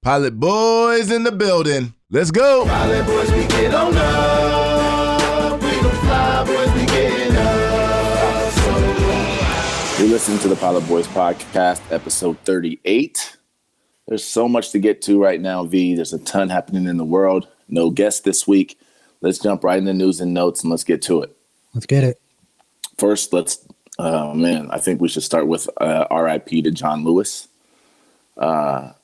Pilot Boys in the building. Let's go. Pilot Boys, we get on up. We gon' fly, boys, we getting up. You're listening to the Pilot Boys podcast, episode 38. There's so much to get to right now, V. There's a ton happening in the world. No guest this week. Let's jump right into news and notes and let's get to it. Let's get it. First, I think we should start with RIP to John Lewis.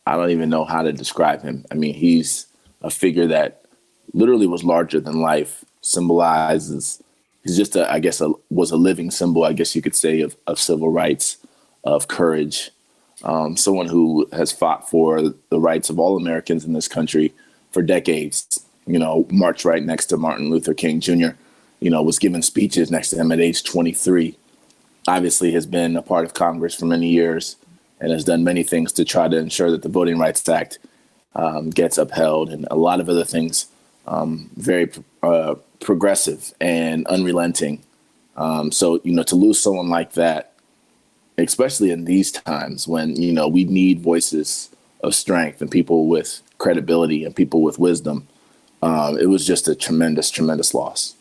I don't even know how to describe him. I mean, he's a figure that literally was larger than life, symbolizes, he's just, was a living symbol, I guess you could say, of civil rights, of courage. Someone who has fought for the rights of all Americans in this country for decades, marched right next to Martin Luther King Jr., was giving speeches next to him at age 23, obviously has been a part of Congress for many years and has done many things to try to ensure that the Voting Rights Act gets upheld and a lot of other things, very progressive and unrelenting. So, to lose someone like that, especially in these times when, we need voices of strength and people with credibility and people with wisdom, it was just a tremendous, tremendous loss.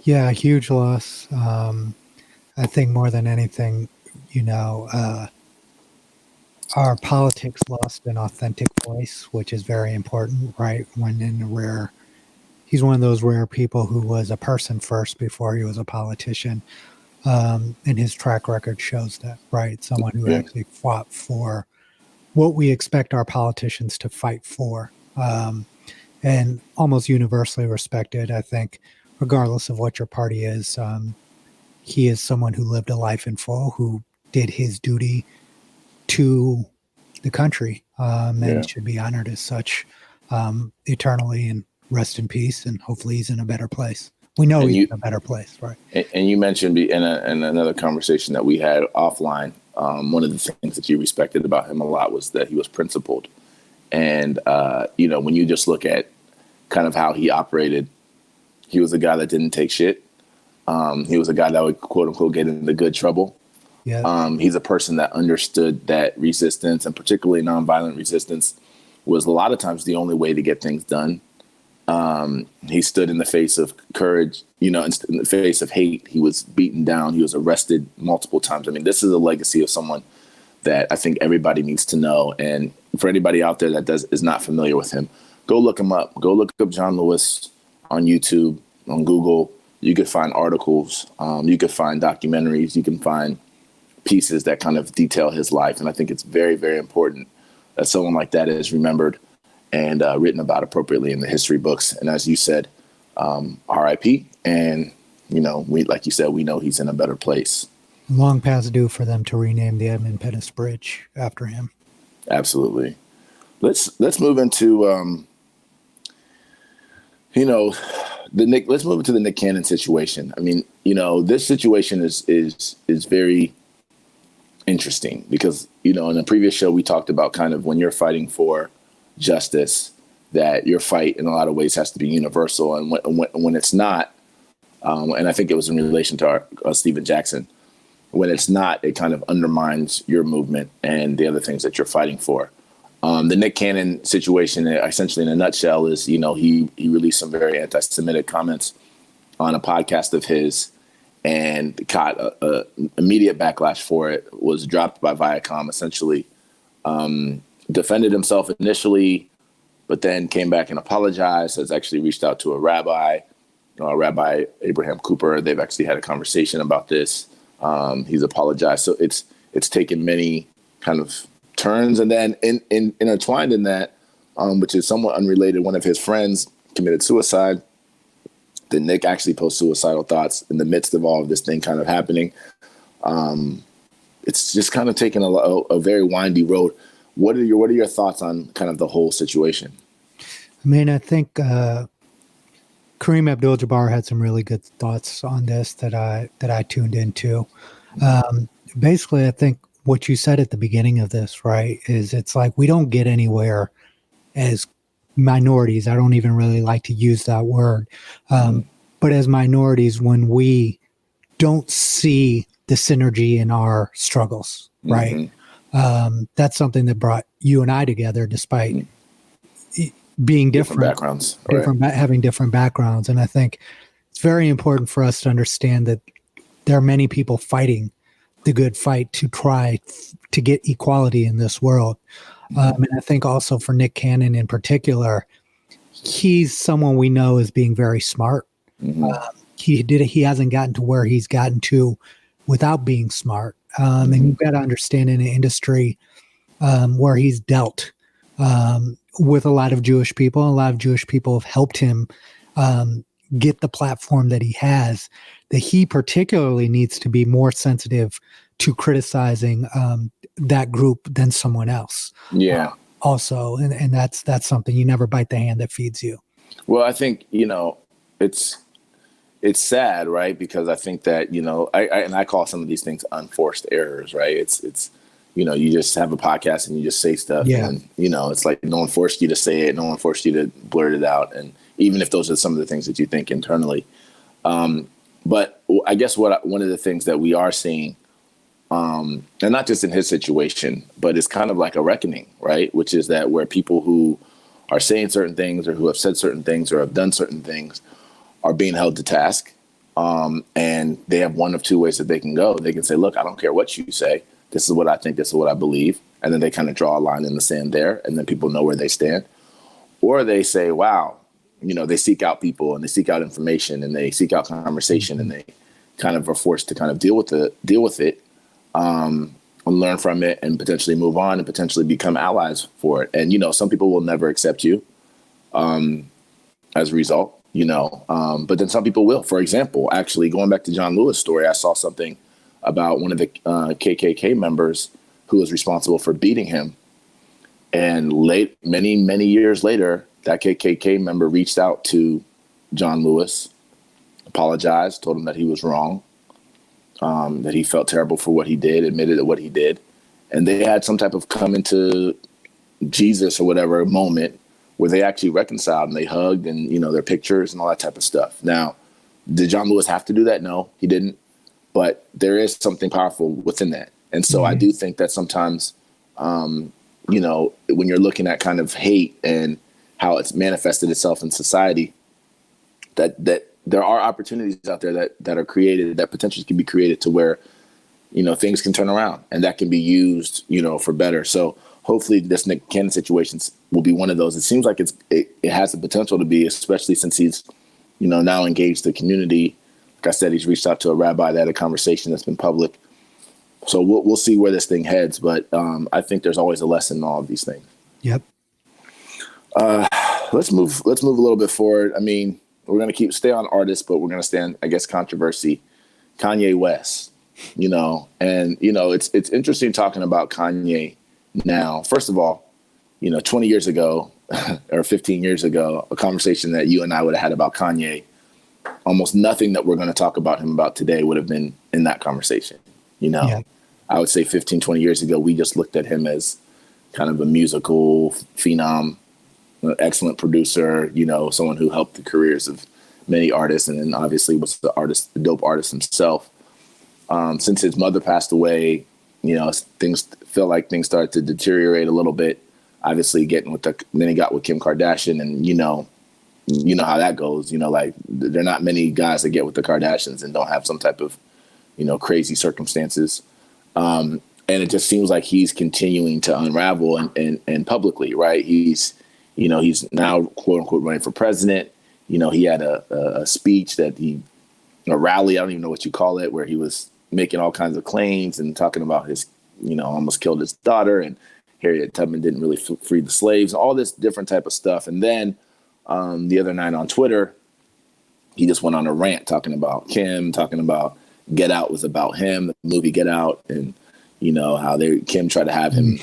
Yeah, huge loss. I think more than anything, our politics lost an authentic voice, which is very important, right? He's one of those rare people who was a person first before he was a politician. And his track record shows that, right? Someone who actually fought for what we expect our politicians to fight for, and almost universally respected, I think, regardless of what your party is. He is someone who lived a life in full, who did his duty to the country, and should be honored as such eternally, and rest in peace, and hopefully he's in a better place. We know he's in a better place, right? And you mentioned in another conversation that we had offline, one of the things that you respected about him a lot was that he was principled. And, when you just look at kind of how he operated, he was a guy that didn't take shit. He was a guy that would, quote unquote, get into good trouble. Yeah. He's a person that understood that resistance, and particularly nonviolent resistance, was a lot of times the only way to get things done. He stood in the face of courage, in the face of hate. He was beaten down. He was arrested multiple times. I mean, this is a legacy of someone that I think everybody needs to know. And for anybody out there that is not familiar with him, go look him up. Go look up John Lewis on YouTube, on Google. You could find articles. You could find documentaries. You can find pieces that kind of detail his life. And I think it's very, very important that someone like that is remembered and written about appropriately in the history books. And as you said, RIP. And, like you said, we know he's in a better place. Long past due for them to rename the Edmund Pettus Bridge after him. Absolutely. Let's move into, let's move into the Nick Cannon situation. I mean, this situation is very interesting because, in the previous show, we talked about kind of when you're fighting for justice, that your fight in a lot of ways has to be universal. And when it's not, and I think it was in relation to Stephen Jackson, when it's not, it kind of undermines your movement and the other things that you're fighting for. The Nick Cannon situation, essentially in a nutshell, is, he released some very anti-Semitic comments on a podcast of his and caught a immediate backlash for it, was dropped by Viacom, essentially defended himself initially, but then came back and apologized, has actually reached out to a rabbi, Rabbi Abraham Cooper. They've actually had a conversation about this. He's apologized. So it's taken many kind of turns. And then intertwined in that, which is somewhat unrelated, one of his friends committed suicide. Then Nick actually posted suicidal thoughts in the midst of all of this thing kind of happening. It's just kind of taken a very windy road. What are your thoughts on kind of the whole situation? I mean, I think Kareem Abdul-Jabbar had some really good thoughts on this that I tuned into. Basically, I think what you said at the beginning of this, right, is it's like we don't get anywhere as minorities. I don't even really like to use that word. But as minorities, when we don't see the synergy in our struggles, right? That's something that brought you and I together, despite being different different backgrounds, right? having different backgrounds. And I think it's very important for us to understand that there are many people fighting the good fight to try to get equality in this world. And I think also for Nick Cannon in particular, he's someone we know as being very smart. He hasn't gotten to where he's gotten to without being smart. And you've got to understand in an industry where he's dealt with a lot of Jewish people. A lot of Jewish people have helped him get the platform that he has, that he particularly needs to be more sensitive to criticizing that group than someone else. Yeah. Also, and that's something. You never bite the hand that feeds you. Well, I think, it's sad, right? Because I think that, I call some of these things unforced errors, right? It's you just have a podcast and you just say stuff. Yeah. And, it's like no one forced you to say it. No one forced you to blurt it out. And even if those are some of the things that you think internally. But I guess one of the things that we are seeing, and not just in his situation, but it's kind of like a reckoning, right? Which is that where people who are saying certain things or who have said certain things or have done certain things are being held to task. And they have one of two ways that they can go. They can say, look, I don't care what you say. This is what I think. This is what I believe. And then they kind of draw a line in the sand there. And then people know where they stand. Or they say, wow, they seek out people and they seek out information and they seek out conversation and they kind of are forced to kind of deal with it and learn from it and potentially move on and potentially become allies for it. And, some people will never accept you as a result, but then some people will. For example, actually going back to John Lewis' story, I saw something about one of the KKK members who was responsible for beating him. And many, many years later, that KKK member reached out to John Lewis, apologized, told him that he was wrong, that he felt terrible for what he did, admitted what he did. And they had some type of come into Jesus or whatever moment where they actually reconciled and they hugged and, their pictures and all that type of stuff. Now, did John Lewis have to do that? No, he didn't. But there is something powerful within that. And so I do think that sometimes, when you're looking at kind of hate and how it's manifested itself in society, that there are opportunities out there that are created, that potentially can be created to where, things can turn around and that can be used, for better. So hopefully this Nick Cannon situation will be one of those. It seems like it has the potential to be, especially since he's, now engaged the community. Like I said, he's reached out to a rabbi that had a conversation that's been public. So we'll see where this thing heads. But I think there's always a lesson in all of these things. Yep. Let's move a little bit forward. I mean, we're going to stay on artists, but we're going to stay on, I guess, controversy. Kanye West, and, it's interesting talking about Kanye now. First of all, 20 years ago or 15 years ago, a conversation that you and I would have had about Kanye, almost nothing that we're going to talk about him about today would have been in that conversation. Yeah. I would say 15, 20 years ago, we just looked at him as kind of a musical phenom, an excellent producer, someone who helped the careers of many artists. And then obviously was the dope artist himself. Since his mother passed away, things feel like things started to deteriorate a little bit. Obviously then he got with Kim Kardashian and, how that goes, like there are not many guys that get with the Kardashians and don't have some type of, crazy circumstances. And it just seems like he's continuing to unravel and publicly, right? He's now quote unquote running for president. He had a speech a rally, I don't even know what you call it, where he was making all kinds of claims and talking about his, almost killed his daughter and Harriet Tubman didn't really free the slaves, all this different type of stuff. And then the other night on Twitter, he just went on a rant talking about Kim, talking about Get Out was about him, the movie Get Out, and how Kim tried to have him,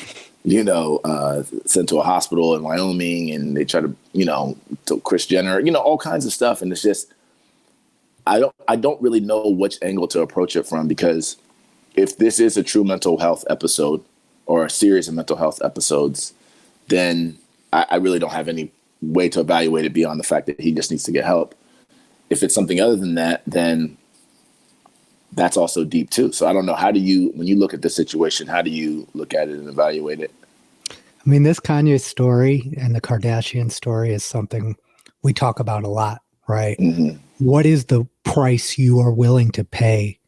sent to a hospital in Wyoming, and they try to Kris Jenner, all kinds of stuff. And it's just, I don't really know which angle to approach it from, because if this is a true mental health episode or a series of mental health episodes, then I really don't have any way to evaluate it beyond the fact that he just needs to get help. If it's something other than that, then that's also deep too. So I don't know. When you look at the situation, how do you look at it and evaluate it? I mean, this Kanye story and the Kardashian story is something we talk about a lot, right? Mm-hmm. What is the price you are willing to pay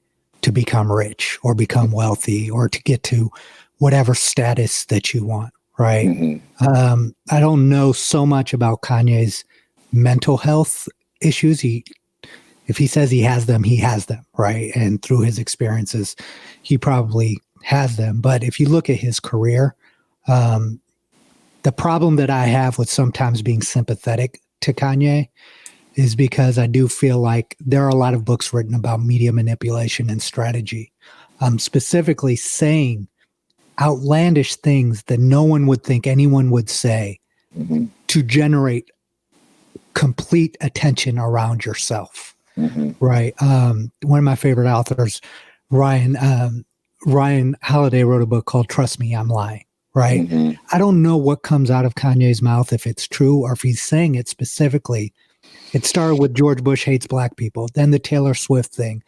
to become rich or become wealthy or to get to whatever status that you want, right? Mm-hmm. I don't know so much about Kanye's mental health issues. If he says he has them, right? And through his experiences, he probably has them. But if you look at his career, the problem that I have with sometimes being sympathetic to Kanye is because I do feel like there are a lot of books written about media manipulation and strategy, specifically saying outlandish things that no one would think anyone would say Mm-hmm. to generate complete attention around yourself. Mm-hmm. Right. One of my favorite authors, Ryan Holiday, wrote a book called Trust Me, I'm Lying. Right. Mm-hmm. I don't know what comes out of Kanye's mouth, if it's true or if he's saying it specifically. It started with George Bush hates black people, then the Taylor Swift thing,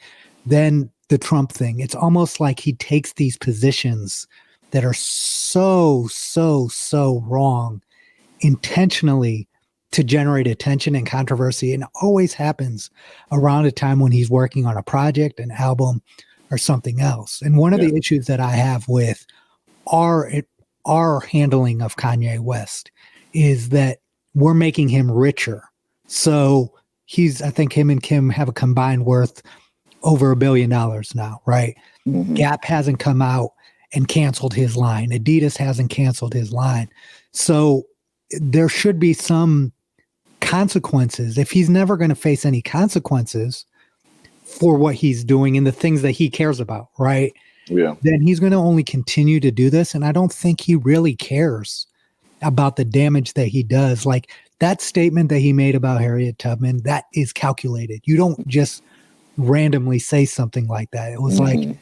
then the Trump thing. It's almost like he takes these positions that are so wrong intentionally to generate attention and controversy. And it always happens around a time when he's working on a project, an album, or something else. And one of the issues that I have with our handling of Kanye West is that we're making him richer. So I think him and Kim have a combined worth over $1 billion now, right? Mm-hmm. Gap hasn't come out and canceled his line. Adidas hasn't canceled his line. So there should be some consequences. If he's never going to face any consequences for what he's doing and the things that he cares about, right? Yeah. Then he's going to only continue to do this. And I don't think he really cares about the damage that he does. Like that statement that he made about Harriet Tubman, that is calculated. You don't just randomly say something like that. It was like,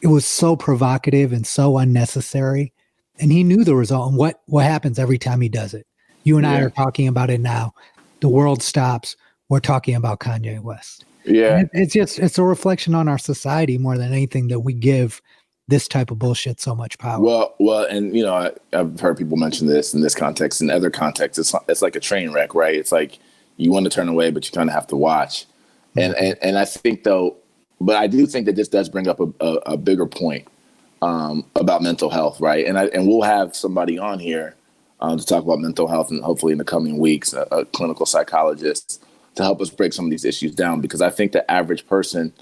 it was so provocative and so unnecessary. And he knew the result and what happens every time he does it. You and I are talking about it now. The world stops. We're talking about Kanye West. Yeah. It's a reflection on our society more than anything that we give this type of bullshit so much power. Well, and you know, I've heard people mention this in this context, in other contexts. It's like a train wreck, right? It's like you want to turn away, but you kind of have to watch. And I think though, but I do think that this does bring up a bigger point about mental health, right? And we'll have somebody on here to talk about mental health, and hopefully in the coming weeks, a clinical psychologist to help us break some of these issues down, because I think the average person,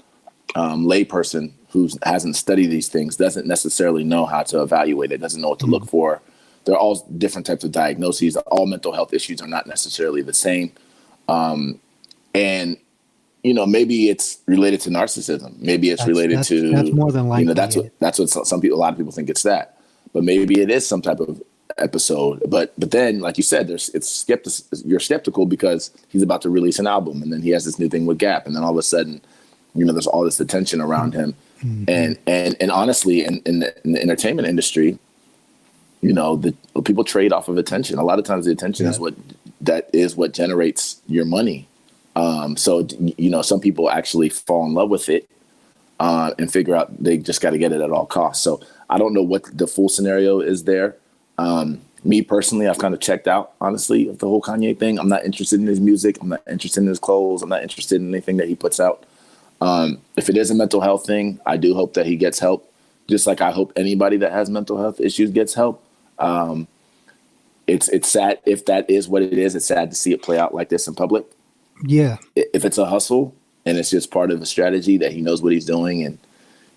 lay person who hasn't studied these things doesn't necessarily know how to evaluate it, doesn't know what to look for. They're all different types of diagnoses. All mental health issues are not necessarily the same. And, you know, maybe it's related to narcissism. Maybe it's related to, that's more than likely. You know, that's what some people, a lot of people think it's that, but maybe it is some type of episode. But then, like you said, you're skeptical because he's about to release an album, and then he has this new thing with Gap, and then all of a sudden, you know, there's all this attention around him. And honestly, in the entertainment industry, you know, the people trade off of attention. A lot of times the attention is what generates your money. So, you know, some people actually fall in love with it and figure out they just got to get it at all costs. So I don't know what the full scenario is there. Me personally, I've kind of checked out, honestly, of the whole Kanye thing. I'm not interested in his music. I'm not interested in his clothes. I'm not interested in anything that he puts out. If it is a mental health thing, I do hope that he gets help, just like I hope anybody that has mental health issues gets help. It's sad if that is what it is. It's sad to see it play out like this in public. Yeah. If it's a hustle and it's just part of a strategy that he knows what he's doing and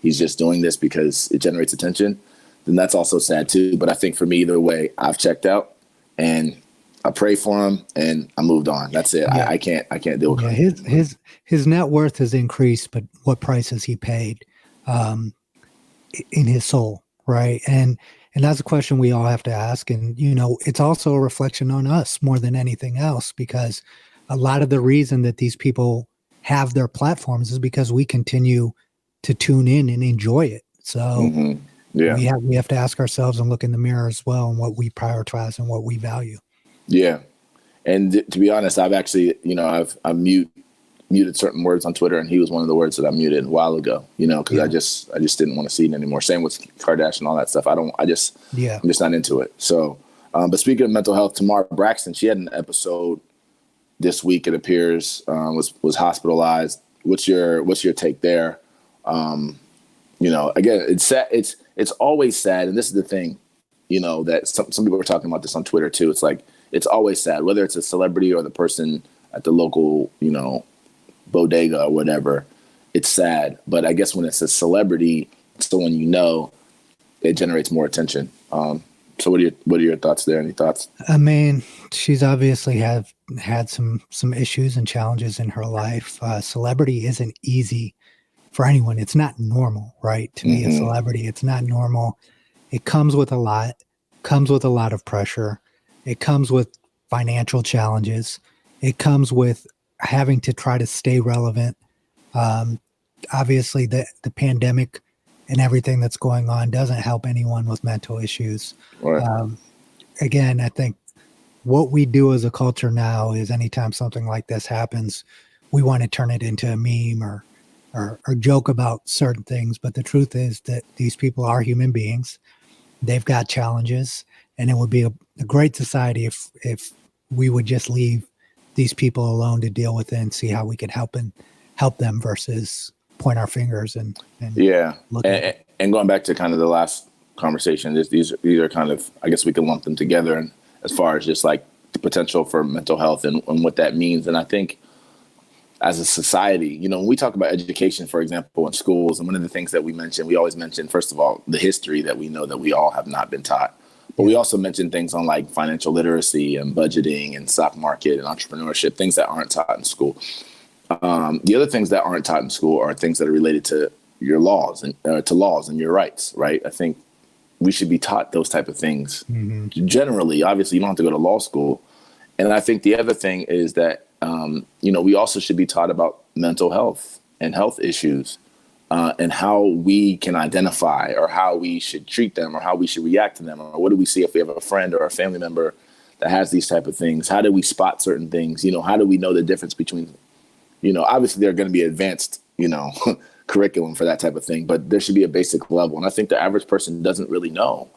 he's just doing this because it generates attention, then that's also sad too. But I think for me, either way, I've checked out and I pray for him and I moved on. That's it. Yeah. I can't deal with it. His net worth has increased, but what price has he paid in his soul, right? And that's a question we all have to ask. And, you know, it's also a reflection on us more than anything else, because a lot of the reason that these people have their platforms is because we continue to tune in and enjoy it. So we have to ask ourselves and look in the mirror as well and what we prioritize and what we value. Yeah. And to be honest, I've actually, you know, I've muted certain words on Twitter, and he was one of the words that I muted a while ago, you know, because I just didn't want to see it anymore. Same with Kardashian, all that stuff. I'm just not into it. So But speaking of mental health, Tamar Braxton, she had an episode this week, it appears, was hospitalized. What's your take there? Again, it's sad. It's always sad, and this is the thing, that some people are talking about this on Twitter too. It's like it's always sad, whether it's a celebrity or the person at the local, bodega or whatever. It's sad, but I guess when it's a celebrity, someone it generates more attention. So what are your thoughts there? Any thoughts? I mean, she's obviously had some issues and challenges in her life. Celebrity isn't easy for anyone. It's not normal, right? To be a celebrity, it's not normal. It comes with a lot, of pressure. It comes with financial challenges. It comes with having to try to stay relevant. Obviously, the pandemic and everything that's going on doesn't help anyone with mental issues. Right. Again, I think what we do as a culture now is anytime something like this happens, we want to turn it into a meme or joke about certain things. But the truth is that these people are human beings. They've got challenges, and it would be a great society if we would just leave these people alone to deal with it and see how we could help them versus point our fingers and look at and going back to kind of the last conversation, these are kind of, I guess we can lump them together, and as far as just like the potential for mental health and what that means. And I think as a society, when we talk about education, for example, in schools, and one of the things that we always mention, first of all, the history that we know that we all have not been taught. But we also mention things on like financial literacy and budgeting and stock market and entrepreneurship, things that aren't taught in school. The other things that aren't taught in school are things that are related to your laws and to laws and your rights, right? I think we should be taught those type of things generally. Obviously, you don't have to go to law school. And I think the other thing is that, we also should be taught about mental health and health issues and how we can identify or how we should treat them or how we should react to them. Or what do we see if we have a friend or a family member that has these type of things? How do we spot certain things? How do we know the difference between, obviously there are going to be advanced, curriculum for that type of thing, but there should be a basic level. And I think the average person doesn't really know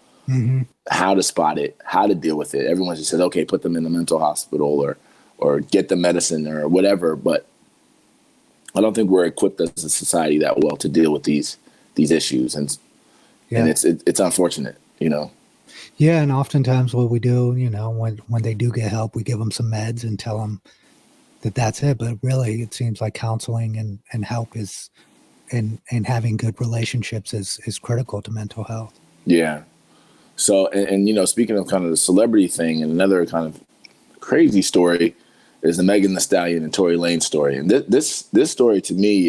how to spot it, how to deal with it. Everyone just says, okay, put them in the mental hospital or get the medicine or whatever. But I don't think we're equipped as a society that well to deal with these issues. And it's unfortunate, Yeah. And oftentimes what we do, when they do get help, we give them some meds and tell them that that's it. But really it seems like counseling and help is, and having good relationships is critical to mental health. Yeah. So, and speaking of kind of the celebrity thing, and another kind of crazy story is the Megan Thee Stallion and Tory Lanez story. And this story to me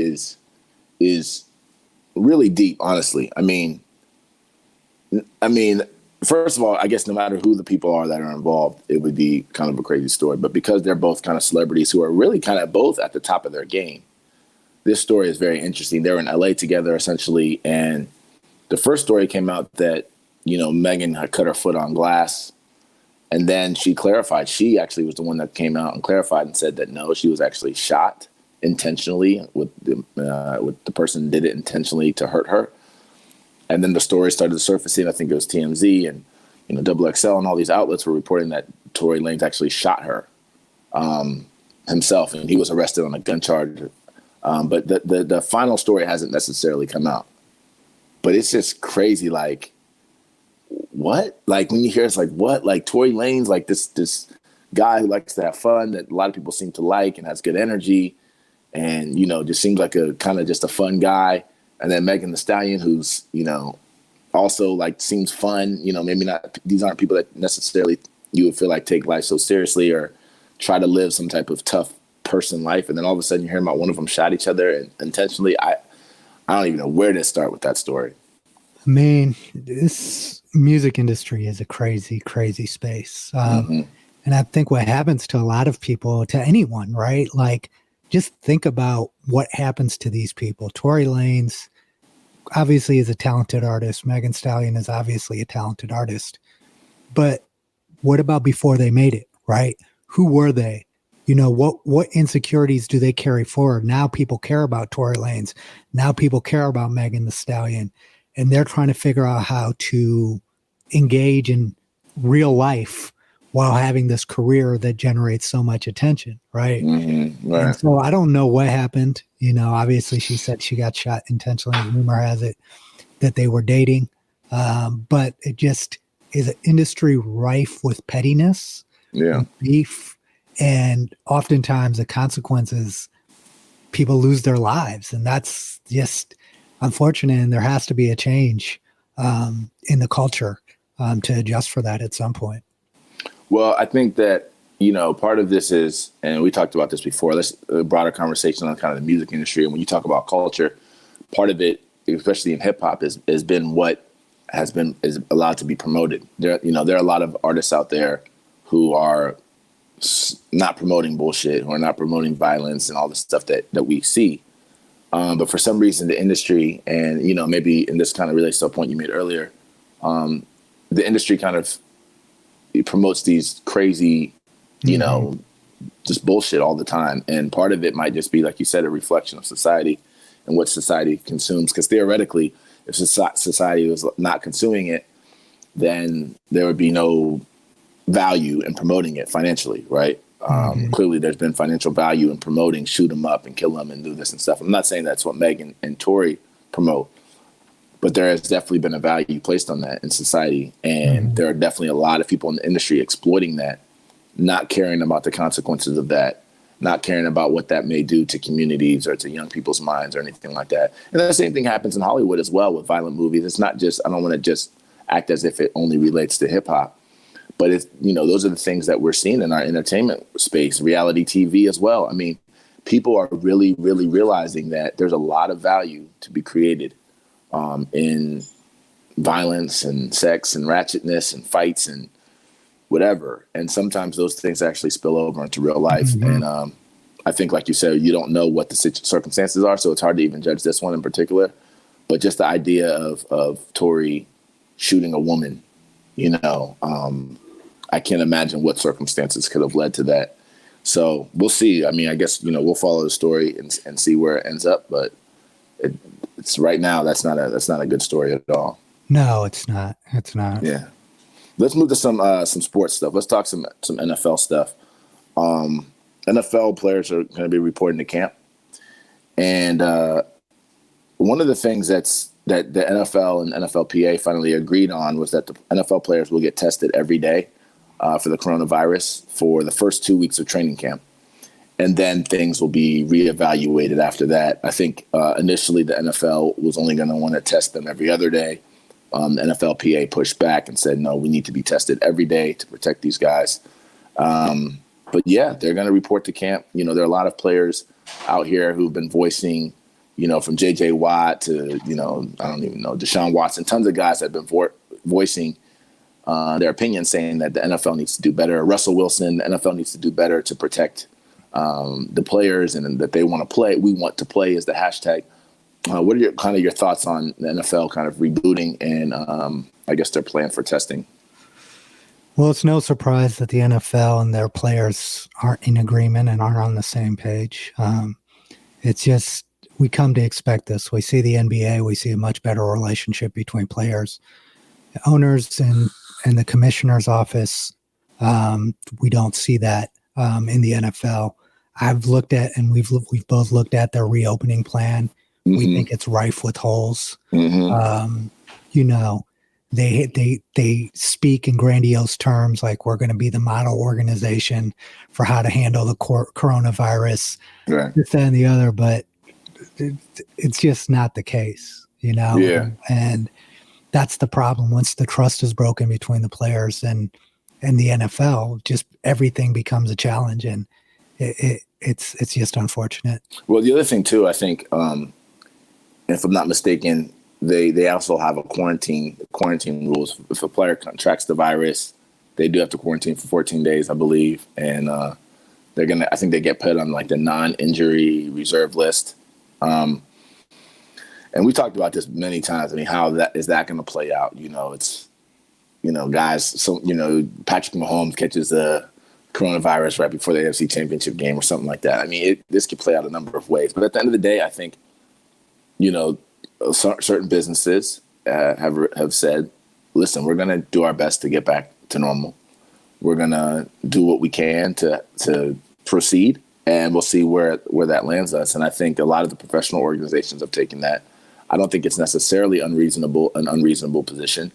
is really deep, honestly. I mean, first of all, I guess no matter who the people are that are involved, it would be kind of a crazy story. But because they're both kind of celebrities who are really kind of both at the top of their game, this story is very interesting. They were in LA together, essentially. And the first story came out that, Megan had cut her foot on glass. And then she clarified. She actually was the one that came out and clarified and said that, no, she was actually shot intentionally with the person did it intentionally to hurt her. And then the story started surfacing. I think it was TMZ and, XXL and all these outlets were reporting that Tory Lanez actually shot her himself, and he was arrested on a gun charge. But the final story hasn't necessarily come out. But it's just crazy. Like, what? Like, when you hear it's like, what? Like, Tory Lanez, like this guy who likes to have fun that a lot of people seem to like and has good energy and, just seems like a kind of just a fun guy. And then Megan Thee Stallion, who's, also like seems fun, maybe not, these aren't people that necessarily you would feel like take life so seriously or try to live some type of tough person life. And then all of a sudden you hear about one of them shot each other and intentionally. I don't even know where to start with that story. I mean, this music industry is a crazy, crazy space. And I think what happens to a lot of people, to anyone, right? Like, just think about what happens to these people. Tory Lanez obviously is a talented artist. Megan Thee Stallion is obviously a talented artist. But what about before they made it, right? Who were they? What insecurities do they carry forward? Now people care about Tory Lanez. Now people care about Megan Thee Stallion. And they're trying to figure out how to engage in real life while having this career that generates so much attention, right? Mm-hmm. Right. And so I don't know what happened. Obviously she said she got shot intentionally. Rumor has it that they were dating. But it just is an industry rife with pettiness, Yeah. and beef, and oftentimes the consequences, people lose their lives. And that's just unfortunate. And there has to be a change in the culture to adjust for that at some point. Well, I think that, part of this is, and we talked about this before, let's a broader conversation on kind of the music industry. And when you talk about culture, part of it, especially in hip hop, has been what is allowed to be promoted. There are a lot of artists out there who are not promoting bullshit, who are not promoting violence and all the stuff that we see. But for some reason, the industry, and, maybe, and this kind of relates to a point you made earlier, the industry kind of promotes these crazy, just bullshit all the time. And part of it might just be, like you said, a reflection of society and what society consumes. Because theoretically, if society was not consuming it, then there would be no value in promoting it financially, right? Clearly, there's been financial value in promoting shoot 'em up and kill 'em and do this and stuff. I'm not saying that's what Meg and Tory promote, but there has definitely been a value placed on that in society. And there are definitely a lot of people in the industry exploiting that, not caring about the consequences of that, not caring about what that may do to communities or to young people's minds or anything like that. And the same thing happens in Hollywood as well with violent movies. It's not just, I don't want to just act as if it only relates to hip hop, but it's, those are the things that we're seeing in our entertainment space, reality TV as well. I mean, people are really, really realizing that there's a lot of value to be created in violence and sex and ratchetness and fights and whatever. And sometimes those things actually spill over into real life. And I think, like you said, you don't know what the circumstances are, so it's hard to even judge this one in particular. But just the idea of Tory shooting a woman, I can't imagine what circumstances could have led to that. So we'll see. I mean, I guess, we'll follow the story and see where it ends up. But it's right now, that's not a good story at all. No, it's not. It's not. Yeah. Let's move to some sports stuff. Let's talk some NFL stuff. NFL players are going to be reporting to camp. And one of the things that the NFL and NFLPA finally agreed on was that the NFL players will get tested every day for the coronavirus for the first 2 weeks of training camp. And then things will be reevaluated after that. I think initially the NFL was only going to want to test them every other day. The NFLPA pushed back and said, no, we need to be tested every day to protect these guys. But yeah, they're going to report to camp. There are a lot of players out here who've been voicing, from J.J. Watt to, I don't even know, Deshaun Watson, tons of guys that have been voicing their opinions, saying that the NFL needs to do better. Russell Wilson, the NFL needs to do better to protect the players and that they want to play. We want to play is the hashtag. What are your thoughts on the NFL kind of rebooting and I guess their plan for testing? Well, it's no surprise that the NFL and their players aren't in agreement and aren't on the same page. It's just, we come to expect this. We see the NBA, we see a much better relationship between players, owners, and the commissioner's office. We don't see that in the NFL. I've looked at, and we've both looked at their reopening plan. We think it's rife with holes. They speak in grandiose terms like we're going to be the model organization for how to handle the coronavirus, right, this, that, and the other, but it's just not the case, Yeah. And that's the problem. Once the trust is broken between the players and the NFL, just everything becomes a challenge, and it's just unfortunate. Well, the other thing too, I think, if I'm not mistaken, they also have a quarantine rules. If a player contracts the virus, they do have to quarantine for 14 days, I believe. And I think they get put on like the non-injury reserve list. And we talked about this many times. I mean, how is that going to play out? It's, guys, so, Patrick Mahomes catches the coronavirus right before the AFC Championship game or something like that. I mean, this could play out a number of ways. But at the end of the day, I think, certain businesses have said, listen, we're going to do our best to get back to normal. We're going to do what we can to proceed, and we'll see where that lands us. And I think a lot of the professional organizations have taken that. I don't think it's necessarily an unreasonable position,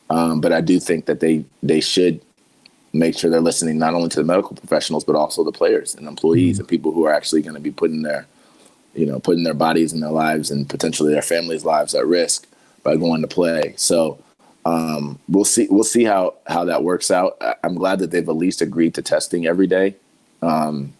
but I do think that they should make sure they're listening not only to the medical professionals, but also the players and employees and people who are actually going to be putting their bodies and their lives and potentially their families' lives at risk by going to play. So we'll see how that works out. I'm glad that they've at least agreed to testing every day. And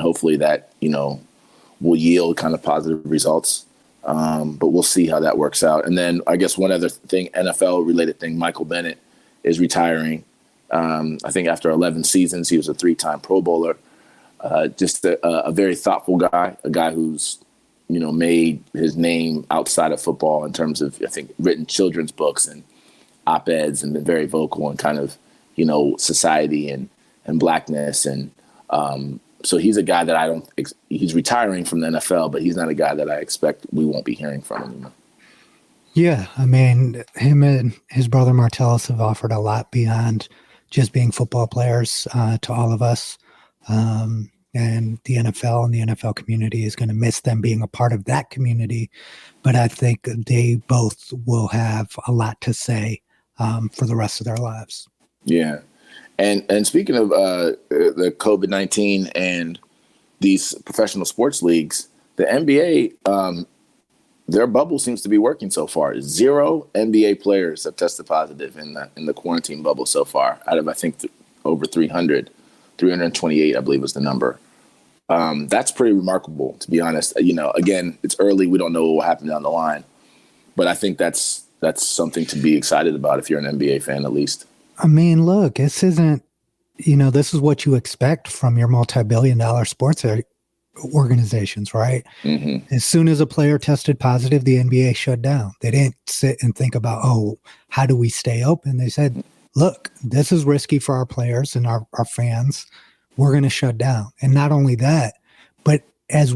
hopefully that, will yield kind of positive results. But we'll see how that works out. And then I guess one other thing, NFL related thing, Michael Bennett is retiring. I think after 11 seasons, he was a 3-time Pro Bowler. Just a very thoughtful guy, a guy who's, made his name outside of football in terms of, I think, written children's books and op-eds and been very vocal in kind of, society and blackness. And so he's a guy that he's retiring from the NFL, but he's not a guy that I expect we won't be hearing from anymore. Yeah, I mean, him and his brother Martellus have offered a lot beyond just being football players to all of us. And the NFL and the NFL community is going to miss them being a part of that community. But I think they both will have a lot to say for the rest of their lives. Yeah. And speaking of the COVID-19 and these professional sports leagues, the NBA, their bubble seems to be working so far. 0 NBA players have tested positive in the quarantine bubble so far, out of, I think, over 300. 328, I believe, was the number. That's pretty remarkable, to be honest. Again, it's early. We don't know what will happen down the line. But I think that's something to be excited about if you're an NBA fan, at least. I mean, look, this isn't, this is what you expect from your multi-billion-dollar sports organizations, right? Mm-hmm. As soon as a player tested positive, the NBA shut down. They didn't sit and think about, how do we stay open? They said, look, this is risky for our players and our fans. We're going to shut down. And not only that, but as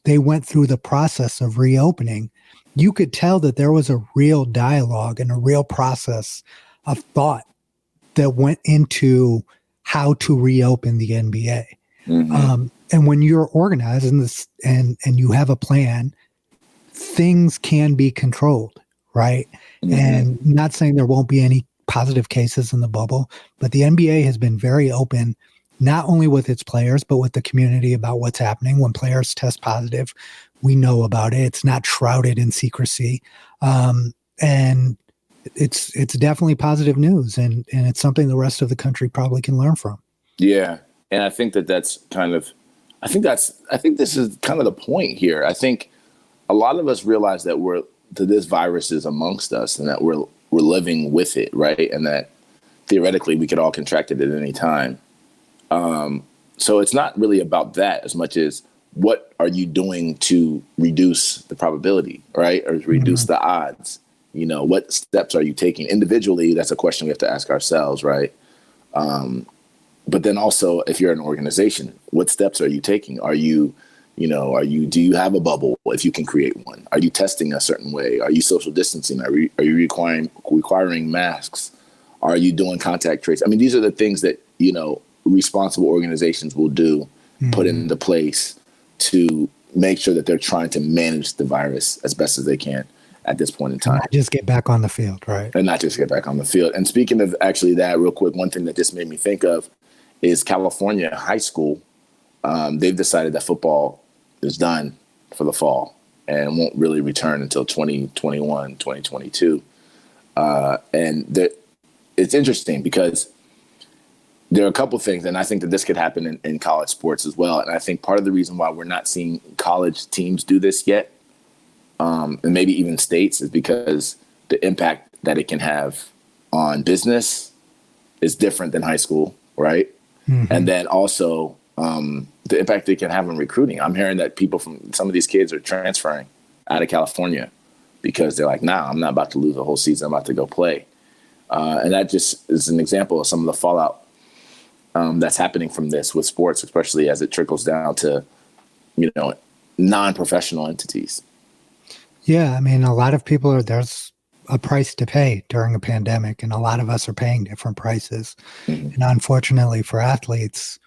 they went through the process of reopening, you could tell that there was a real dialogue and a real process of thought that went into how to reopen the NBA. Mm-hmm. And when you're organized in this and you have a plan, things can be controlled, right? Mm-hmm. And not saying there won't be any positive cases in the bubble, but the NBA has been very open, not only with its players, but with the community about what's happening. When players test positive, we know about it. It's not shrouded in secrecy. And it's definitely positive news, and it's something the rest of the country probably can learn from. Yeah. And I think this is kind of the point here. I think a lot of us realize that this virus is amongst us and that we're living with it, right? And that theoretically we could all contract it at any time. So it's not really about that as much as what are you doing to reduce the probability, right? Or reduce the odds. What steps are you taking individually? That's a question we have to ask ourselves, right? But then also, if you're an organization, what steps are you taking? Do you have a bubble if you can create one? Are you testing a certain way? Are you social distancing? Are you requiring masks? Are you doing contact tracing? I mean, these are the things that, responsible organizations will do, put into place to make sure that they're trying to manage the virus as best as they can at this point in time. Not just get back on the field, right? And not just get back on the field. And speaking of actually that, real quick, one thing that this made me think of is California high school. They've decided that football is done for the fall and won't really return until 2021, 2022. And it's interesting because there are a couple things, and I think that this could happen in college sports as well. And I think part of the reason why we're not seeing college teams do this yet, and maybe even states, is because the impact that it can have on business is different than high school, right? Mm-hmm. And then also the impact it can have on recruiting. I'm hearing that some of these kids are transferring out of California because they're like, I'm not about to lose a whole season. I'm about to go play. And that just is an example of some of the fallout that's happening from this with sports, especially as it trickles down to, non-professional entities. Yeah, I mean, a lot of people there's a price to pay during a pandemic, and a lot of us are paying different prices. And unfortunately for athletes,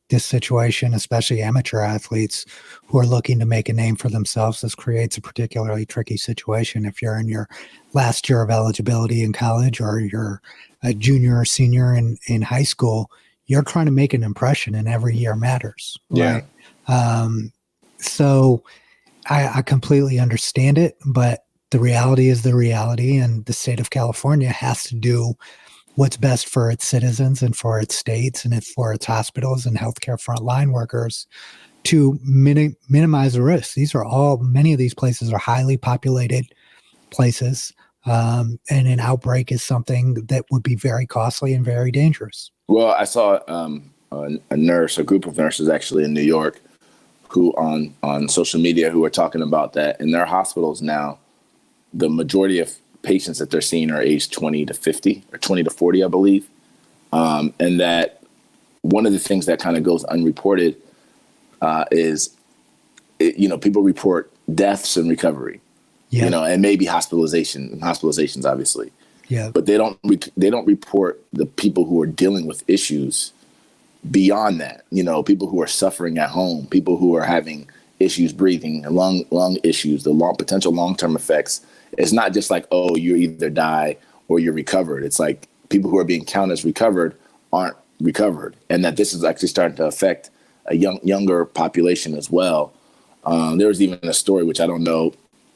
this situation, especially amateur athletes who are looking to make a name for themselves, this creates a particularly tricky situation. If you're in your last year of eligibility in college, or you're a junior or senior in high school, you're trying to make an impression, and every year matters, right? So I completely understand it, but the reality is the reality, and the state of California has to do what's best for its citizens and for its states and for its hospitals and healthcare frontline workers to minimize the risks. Many of these places are highly populated places, and an outbreak is something that would be very costly and very dangerous. Well, I saw a group of nurses actually in New York, who on social media, who are talking about that in their hospitals now, the majority of patients that they're seeing are aged 20 to 50 or 20 to 40, I believe. And that one of the things that kind of goes unreported is, people report deaths and recovery, and maybe hospitalizations, obviously. Yeah. But they don't report the people who are dealing with issues beyond that, people who are suffering at home, people who are having issues breathing, lung issues, the potential long-term effects. It's not just like, oh, you either die or you're recovered. It's like people who are being counted as recovered aren't recovered, and that this is actually starting to affect a younger population as well. There was even a story, which I don't know,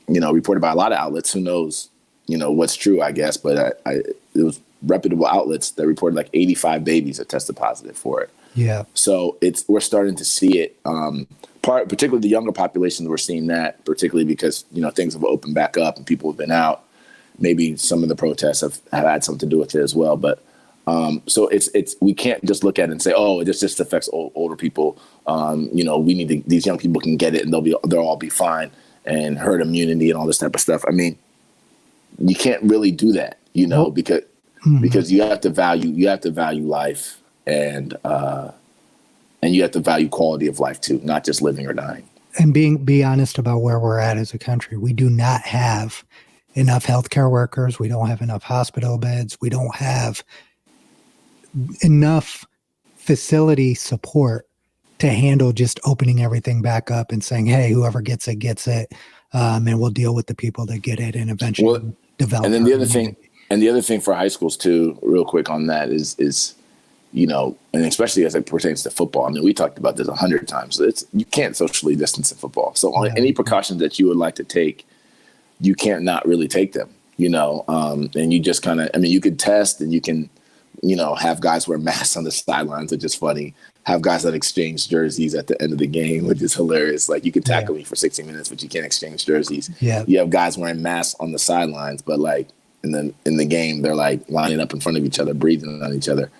reported by a lot of outlets. Who knows, what's true, I guess, but it was reputable outlets that reported like 85 babies that tested positive for it. Yeah. So we're starting to see it. Particularly the younger populations, we're seeing that, particularly because things have opened back up and people have been out. Maybe some of the protests have had something to do with it as well. But so it's we can't just look at it and say, oh, it just affects older people. We need these young people can get it and they'll all be fine, and herd immunity and all this type of stuff. I mean, you can't really do that, because you have to value life, and you have to value quality of life too, not just living or dying. And be honest about where we're at as a country. We do not have enough healthcare workers. We don't have enough hospital beds. We don't have enough facility support to handle just opening everything back up and saying, hey, whoever gets it, gets it. And we'll deal with the people that get it and eventually develop. And then the other thing for high schools too, real quick on that is, and especially as it pertains to football. I mean, we talked about this 100 times. You can't socially distance in football. So any precautions that you would like to take, you can't not really take them, and you just kind of, you could test, and you can, have guys wear masks on the sidelines, which is funny. Have guys that exchange jerseys at the end of the game, which is hilarious. Like, you can tackle me for 60 minutes, but you can't exchange jerseys. Yeah. You have guys wearing masks on the sidelines, but like in the game, they're like lining up in front of each other, breathing on each other.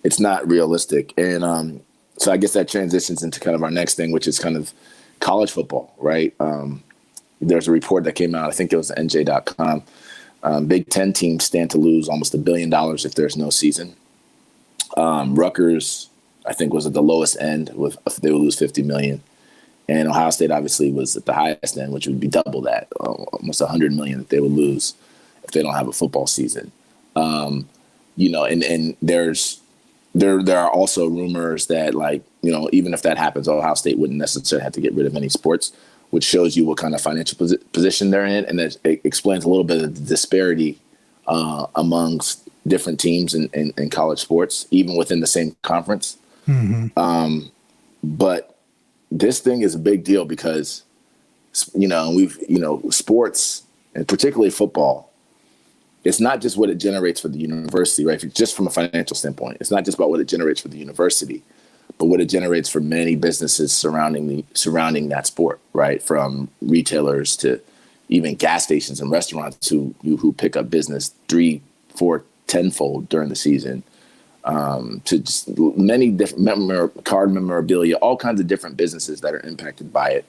It's not realistic. And so I guess that transitions into kind of our next thing, which is kind of college football, right? There's a report that came out, I think it was NJ.com. Big Ten teams stand to lose almost $1 billion if there's no season. Rutgers, I think, was at the lowest end, they would lose $50 million. And Ohio State obviously was at the highest end, which would be double that, almost $100 million that they would lose if they don't have a football season. And there are also rumors that, like, even if that happens, Ohio State wouldn't necessarily have to get rid of any sports, which shows you what kind of financial position they're in. And it explains a little bit of the disparity amongst different teams in college sports, even within the same conference. Mm-hmm. But this thing is a big deal because, sports, and particularly football, it's not just what it generates for the university, right? Just from a financial standpoint, it's not just about what it generates for the university, but what it generates for many businesses surrounding that sport, right? From retailers to even gas stations and restaurants who pick up business 3, 4, 10-fold during the season, to just many different card memorabilia, all kinds of different businesses that are impacted by it.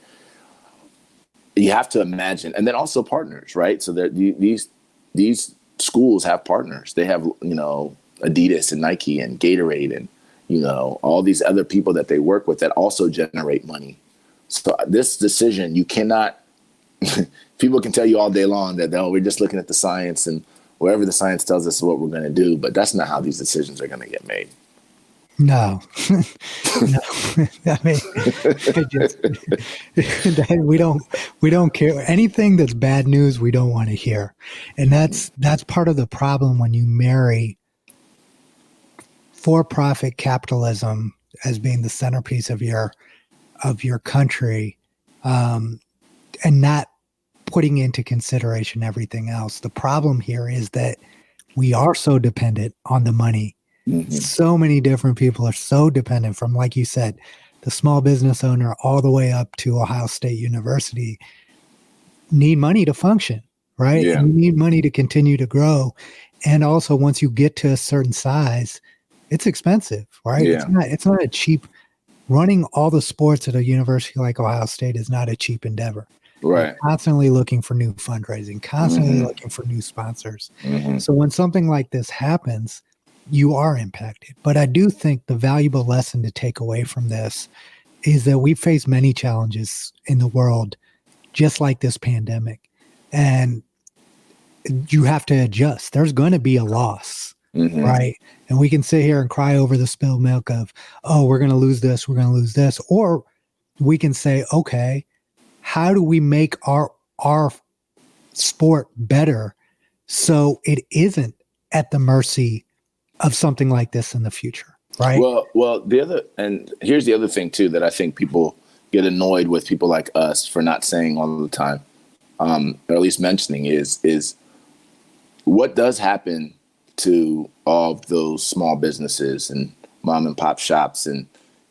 You have to imagine, and then also partners, right? So these schools have partners. They have, Adidas and Nike and Gatorade and, all these other people that they work with that also generate money. So this decision, you cannot people can tell you all day long that, oh, we're just looking at the science and wherever the science tells us what we're going to do, but that's not how these decisions are going to get made. No, no. I mean, we don't care. Anything that's bad news, we don't want to hear. And that's part of the problem when you marry for-profit capitalism as being the centerpiece of your country, and not putting into consideration everything else. The problem here is that we are so dependent on the money. Mm-hmm. So many different people are so dependent, from, like you said, the small business owner all the way up to Ohio State University, need money to function, right? Yeah. You need money to continue to grow. And also, once you get to a certain size, it's expensive, right? Yeah. It's not a cheap, running all the sports at a university like Ohio State is not a cheap endeavor. Right. You're constantly looking for new fundraising, constantly looking for new sponsors. So when something like this happens, you are impacted. But I do think the valuable lesson to take away from this is that we face many challenges in the world, just like this pandemic. And you have to adjust. There's going to be a loss, right? And we can sit here and cry over the spilled milk of, oh, we're going to lose this, we're going to lose this. Or we can say, okay, how do we make our sport better so it isn't at the mercy of something like this in the future, right? Well, here's the other thing too, that I think people get annoyed with people like us for not saying all the time, or at least mentioning is what does happen to all of those small businesses and mom and pop shops and,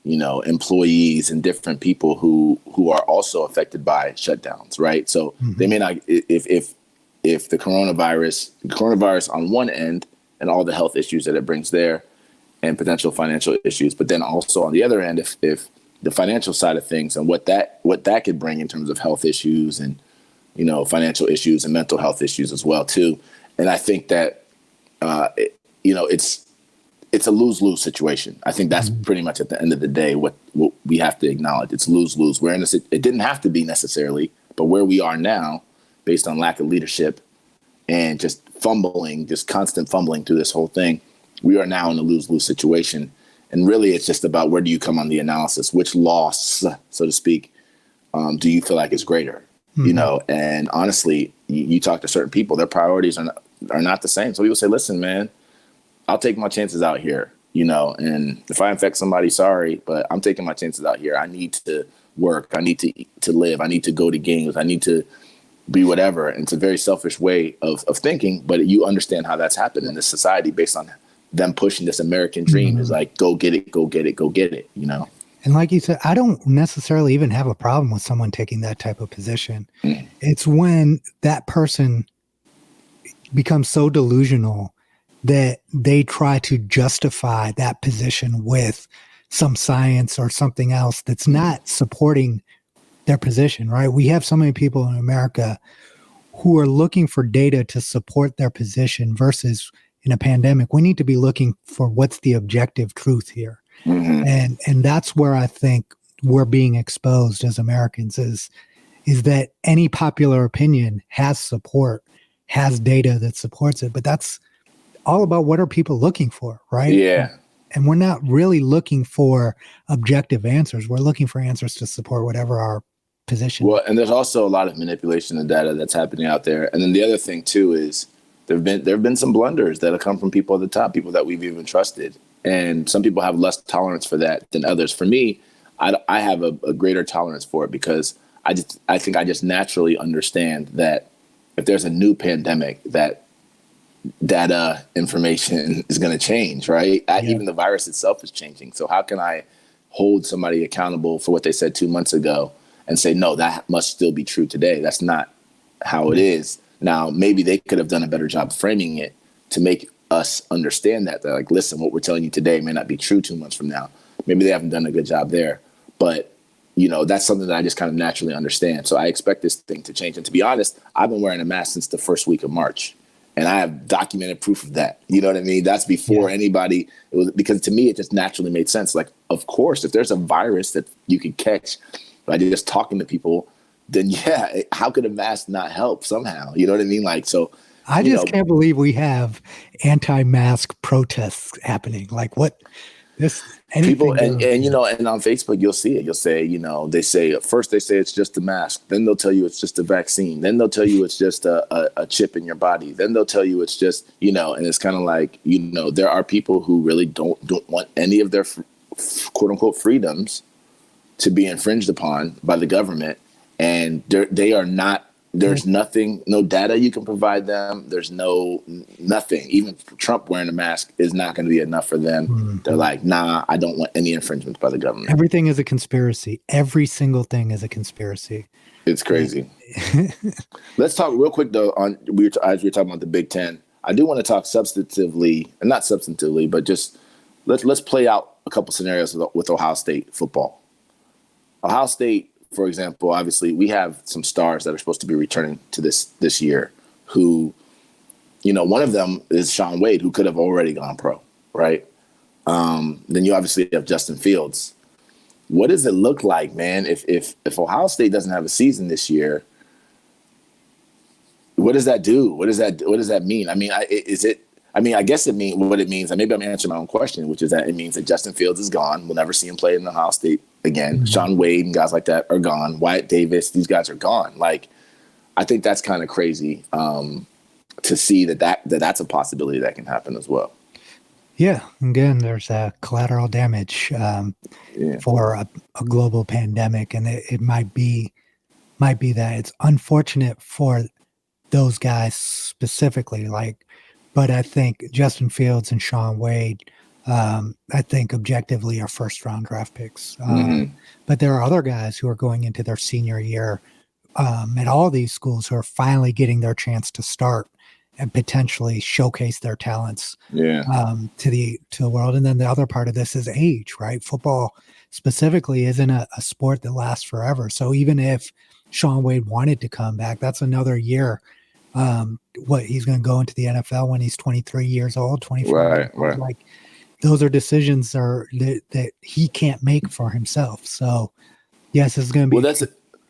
employees and different people who are also affected by shutdowns, right? So they may not, if the coronavirus on one end, and all the health issues that it brings there and potential financial issues. But then also on the other end, if the financial side of things and what that could bring in terms of health issues and, financial issues and mental health issues as well, too. And I think that, it's a lose-lose situation. I think that's pretty much at the end of the day, what we have to acknowledge. It's lose-lose. We're in this, it didn't have to be necessarily, but where we are now, based on lack of leadership and just constant fumbling through this whole thing, we are now in a lose-lose situation. And really, it's just about where do you come on the analysis? Which loss, so to speak, do you feel like is greater? And honestly, you talk to certain people, their priorities are not the same. So people say, listen, man, I'll take my chances out here, and if I infect somebody, sorry, but I'm taking my chances out here. I need to work. I need to live. I need to go to games. I need to be whatever. And it's a very selfish way of thinking, but you understand how that's happened in this society based on them pushing this American dream is like, go get it, go get it, go get it, And like you said, I don't necessarily even have a problem with someone taking that type of position. It's when that person becomes so delusional that they try to justify that position with some science or something else that's not supporting their position, right? We have so many people in America who are looking for data to support their position versus in a pandemic, we need to be looking for what's the objective truth here. And that's where I think we're being exposed as Americans is that any popular opinion has support, has data that supports it, but that's all about what are people looking for, right? Yeah. And we're not really looking for objective answers. We're looking for answers to support whatever our position. Well, and there's also a lot of manipulation of data that's happening out there. And then the other thing too is there have been some blunders that have come from people at the top, people that we've even trusted. And some people have less tolerance for that than others. For me, I have a greater tolerance for it because I think I just naturally understand that if there's a new pandemic, that data information is going to change, right? Even the virus itself is changing. So how can I hold somebody accountable for what they said 2 months ago and say, no, that must still be true today? That's not how it is. Now, maybe they could have done a better job framing it to make us understand that. They're like, listen, what we're telling you today may not be true 2 months from now. Maybe they haven't done a good job there. But, that's something that I just kind of naturally understand. So I expect this thing to change. And to be honest, I've been wearing a mask since the first week of March. And I have documented proof of that. You know what I mean? That's before anybody, because to me, it just naturally made sense. Like, of course, if there's a virus that you can catch by just talking to people, then yeah, how could a mask not help somehow? You know what I mean? Like, so, I you just know, can't believe we have anti-mask protests happening. Like what this people, anything goes. and, you know, and on Facebook, you'll see it. You'll say, you know, they say, first they say it's just a mask. Then they'll tell you it's just a vaccine. Then they'll tell you it's just a chip in your body. Then they'll tell you it's just, you know, and it's kind of like, you know, there are people who really don't want any of their quote unquote freedoms to be infringed upon by the government. And they are not, there's nothing, no data you can provide them. There's nothing. Even Trump wearing a mask is not going to be enough for them. Mm-hmm. They're like, nah, I don't want any infringements by the government. Everything is a conspiracy. Every single thing is a conspiracy. It's crazy. Let's talk real quick though, as we were talking about the Big Ten. I do want to talk substantively, and not substantively, but just let's play out a couple scenarios with Ohio State football. Ohio State, for example, obviously we have some stars that are supposed to be returning to this year who, you know, one of them is Shaun Wade, who could have already gone pro, right? Then you obviously have Justin Fields. What does it look like, man, if Ohio State doesn't have a season this year? What does that do? What does that mean? I mean, I guess it means what it means. And maybe I'm answering my own question, which is that it means that Justin Fields is gone. We'll never see him play in Ohio State again. Mm-hmm. Shaun Wade and guys like that are gone. Wyatt Davis, these guys are gone. Like, I think that's kind of crazy to see that's a possibility that can happen as well. Yeah. Again, there's collateral damage for a global pandemic, and it might be that it's unfortunate for those guys specifically. But I think Justin Fields and Shaun Wade, I think objectively are first-round draft picks. But there are other guys who are going into their senior year at all these schools who are finally getting their chance to start and potentially showcase their talents to the world. And then the other part of this is age, right? Football specifically isn't a sport that lasts forever. So even if Shaun Wade wanted to come back, that's another year. He's going to go into the NFL when he's 23 years old, 24. Right. Like, those are decisions that he can't make for himself. So yes, it's going to be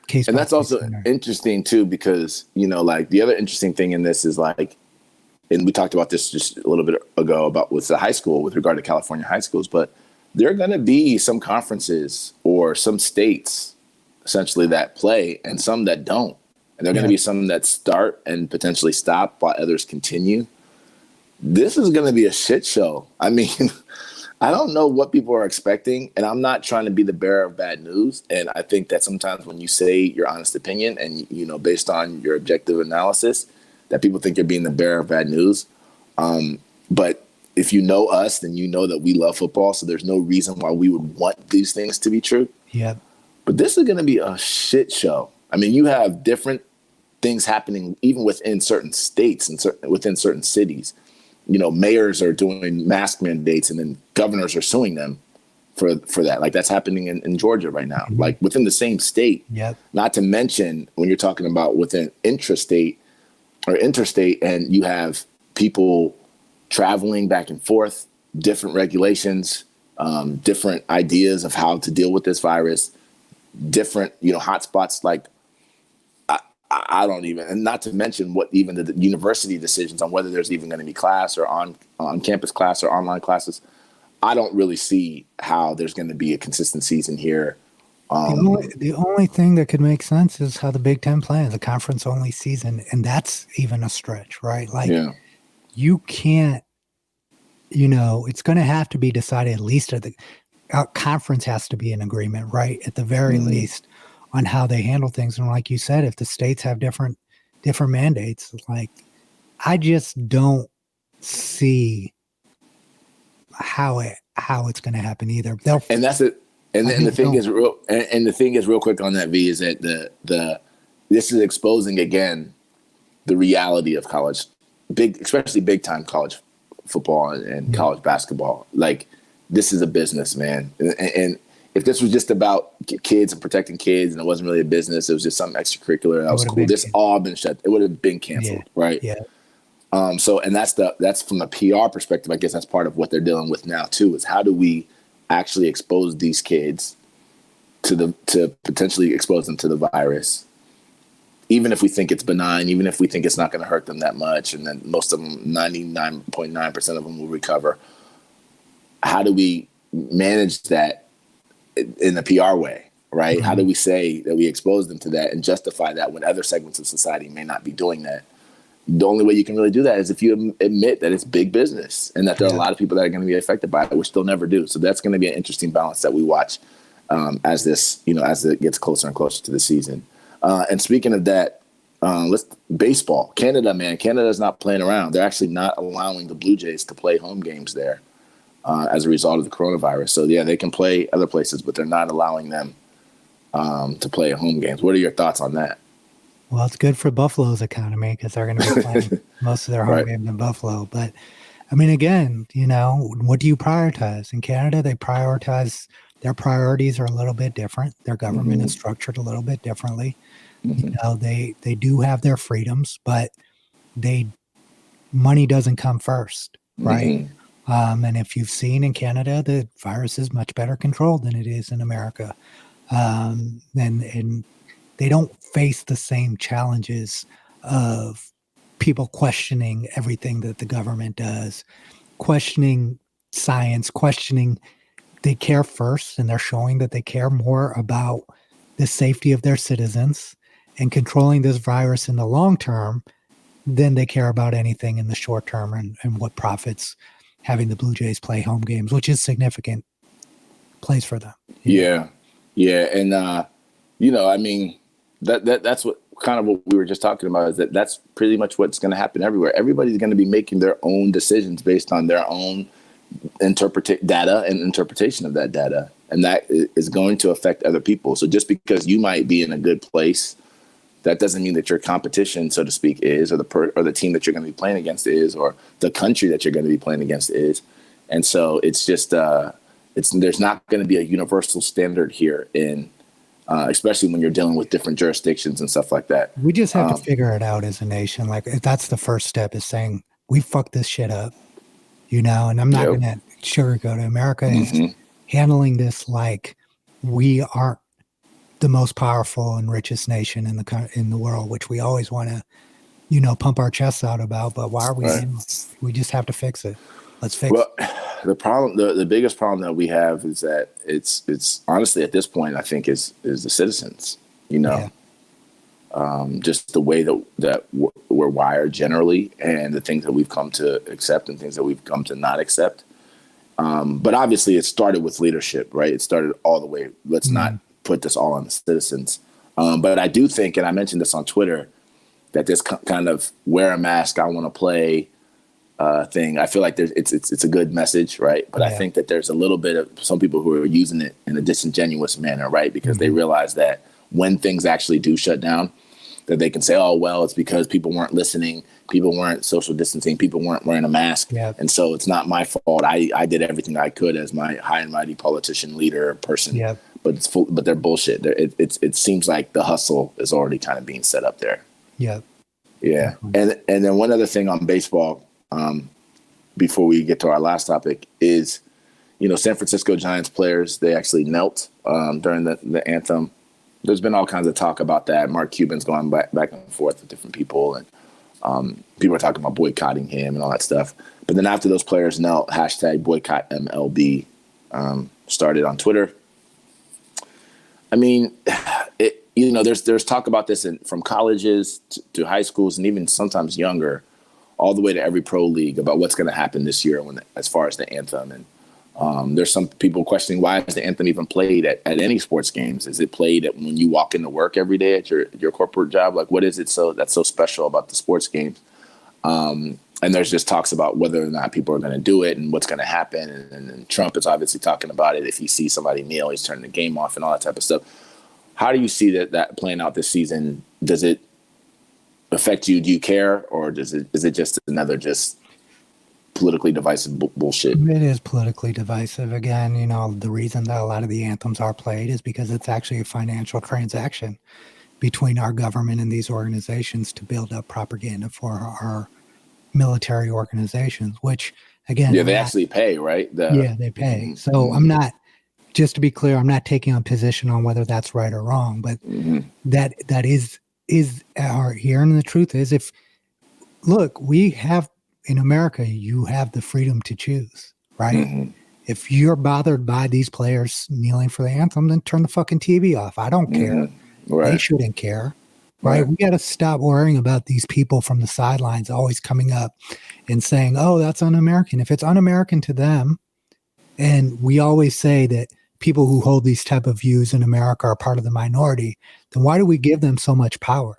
case. And that's also interesting too, because, you know, like the other interesting thing in this is like, and we talked about this just a little bit ago about with the high school with regard to California high schools, but there are going to be some conferences or some states essentially that play and some that don't. And there are going to be some that start and potentially stop while others continue. This is going to be a shit show. I mean, I don't know what people are expecting, and I'm not trying to be the bearer of bad news. And I think that sometimes when you say your honest opinion and, you know, based on your objective analysis, that people think you're being the bearer of bad news. But if you know us, then you know that we love football. So there's no reason why we would want these things to be true. Yeah. But this is going to be a shit show. I mean, you have different things happening even within certain states and within certain cities. You know, mayors are doing mask mandates and then governors are suing them for that. Like that's happening in Georgia right now, like within the same state. Yep. Not to mention when you're talking about within intrastate or interstate and you have people traveling back and forth, different regulations, different ideas of how to deal with this virus, different, you know, hotspots like I don't even, and not to mention what even the university decisions on whether there's even going to be class or on campus class or online classes. I don't really see how there's going to be a consistent season here. The only thing that could make sense is how the Big Ten plans, a conference only season. And that's even a stretch, right? Like you can't, you know, it's going to have to be decided at least conference has to be in agreement, right? At the very least, on how they handle things. And like you said, if the states have different mandates, like I just don't see how it's going to happen either. And that's it. And the thing is real quick on that, V, is that this is exposing again the reality of college, especially big time college football and college basketball. Like this is a business, man. And if this was just about kids and protecting kids and it wasn't really a business, it was just something extracurricular that was cool. This all been shut. It would have been canceled, right? Yeah. So, and that's from a PR perspective. I guess that's part of what they're dealing with now too. Is how do we actually expose these kids to potentially expose them to the virus, even if we think it's benign, even if we think it's not going to hurt them that much, and then most of them, 99.9% of them will recover. How do we manage that in a PR way, right? How do we say that we expose them to that and justify that when other segments of society may not be doing that? The only way you can really do that is if you admit that it's big business and that there are a lot of people that are going to be affected by it, which they'll never do. So that's going to be an interesting balance that we watch as this, as it gets closer and closer to the season. And speaking of that, baseball. Canada, man. Canada's not playing around. They're actually not allowing the Blue Jays to play home games there as a result of the coronavirus. So, yeah, they can play other places, but they're not allowing them to play home games. What are your thoughts on that? Well, it's good for Buffalo's economy because they're going to be playing most of their home games in Buffalo. But, I mean, again, what do you prioritize? In Canada, they prioritize – their priorities are a little bit different. Their government is structured a little bit differently. They do have their freedoms, but money doesn't come first, right? And if you've seen in Canada, the virus is much better controlled than it is in America. And they don't face the same challenges of people questioning everything that the government does, questioning science, they care first, and they're showing that they care more about the safety of their citizens and controlling this virus in the long term than they care about anything in the short term and what profits having the Blue Jays play home games, which is significant place for them. Yeah. And, I mean, that's what kind of what we were just talking about is that's pretty much what's going to happen everywhere. Everybody's going to be making their own decisions based on their own data and interpretation of that data. And that is going to affect other people. So just because you might be in a good place, that doesn't mean that your competition, so to speak, is, or the team that you're going to be playing against is, or the country that you're going to be playing against is. And so it's just, there's not going to be a universal standard here especially when you're dealing with different jurisdictions and stuff like that. We just have to figure it out as a nation. Like that's the first step, is saying we fucked this shit up, and I'm not going to sugarcoat it. America is handling this like we aren't the most powerful and richest nation in the world, which we always want to, pump our chests out about. But why are we? We just have to fix it. Let's fix it. The problem, the biggest problem that we have is that it's honestly at this point, I think is the citizens, just the way that we're wired generally, and the things that we've come to accept and things that we've come to not accept. But obviously it started with leadership, right? It started all the way. Let's not put this all on the citizens. But I do think, and I mentioned this on Twitter, that this kind of wear a mask, I want to play thing. I feel like it's a good message, right? But I think that there's a little bit of some people who are using it in a disingenuous manner, right? Because they realize that when things actually do shut down, that they can say, oh, well, it's because people weren't listening, people weren't social distancing, people weren't wearing a mask. And so it's not my fault. I did everything I could as my high and mighty politician, leader, person. But but they're bullshit. It seems like the hustle is already kind of being set up there. Yeah. And then one other thing on baseball, before we get to our last topic, is, San Francisco Giants players, they actually knelt during the anthem. There's been all kinds of talk about that. Mark Cuban's gone back and forth with different people, and people are talking about boycotting him and all that stuff. But then after those players knelt, hashtag boycott MLB started on Twitter. I mean, there's talk about this from colleges to high schools and even sometimes younger, all the way to every pro league, about what's going to happen this year as far as the anthem. And there's some people questioning, why is the anthem even played at any sports games? Is it played when you walk into work every day at your corporate job? Like, what is it that's so special about the sports games? And there's just talks about whether or not people are going to do it and what's going to happen. And Trump is obviously talking about it. If he sees somebody kneel, he's turning the game off and all that type of stuff. How do you see that playing out this season? Does it affect you? Do you care? Or is it just another politically divisive bullshit? It is politically divisive. Again, the reason that a lot of the anthems are played is because it's actually a financial transaction between our government and these organizations to build up propaganda for our military organizations, which, again... they actually pay, right? They pay. So I'm not... Just to be clear, I'm not taking a position on whether that's right or wrong, but that is hearing the truth is, if look, we have in America, you have the freedom to choose, right? Mm-hmm. If you're bothered by these players kneeling for the anthem, then turn the fucking TV off. I don't care. Right. They shouldn't care, right? We got to stop worrying about these people from the sidelines always coming up and saying, "Oh, that's un-American." If it's un-American to them, and we always say that people who hold these type of views in America are part of the minority, then why do we give them so much power?